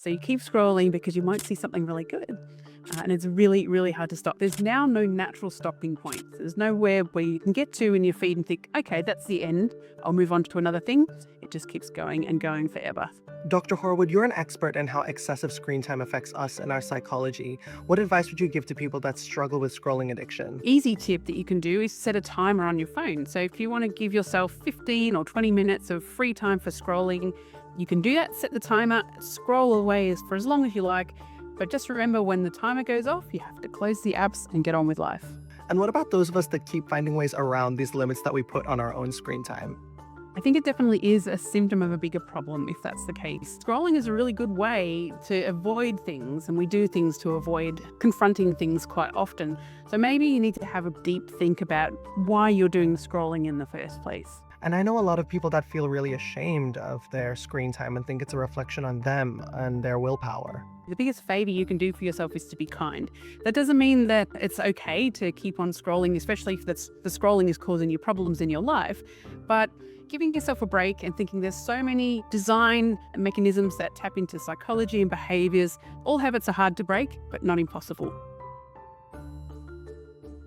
So you keep scrolling because you might see something really good. And it's really, really hard to stop. There's now no natural stopping point. There's nowhere where you can get to in your feed and think, okay, that's the end. I'll move on to another thing. It just keeps going and going forever. Dr. Horwood, you're an expert in how excessive screen time affects us and our psychology. What advice would you give to people that struggle with scrolling addiction? Easy tip that you can do is set a timer on your phone. So if you want to give yourself 15 or 20 minutes of free time for scrolling, you can do that. Set the timer, scroll away for as long as you like. But just remember, when the timer goes off, you have to close the apps and get on with life. And what about those of us that keep finding ways around these limits that we put on our own screen time? I think it definitely is a symptom of a bigger problem if that's the case. Scrolling is a really good way to avoid things, and we do things to avoid confronting things quite often. So maybe you need to have a deep think about why you're doing the scrolling in the first place. And I know a lot of people that feel really ashamed of their screen time and think it's a reflection on them and their willpower. The biggest favor you can do for yourself is to be kind. That doesn't mean that it's okay to keep on scrolling, especially if the scrolling is causing you problems in your life. But giving yourself a break and thinking there's so many design mechanisms that tap into psychology and behaviors. All habits are hard to break, but not impossible.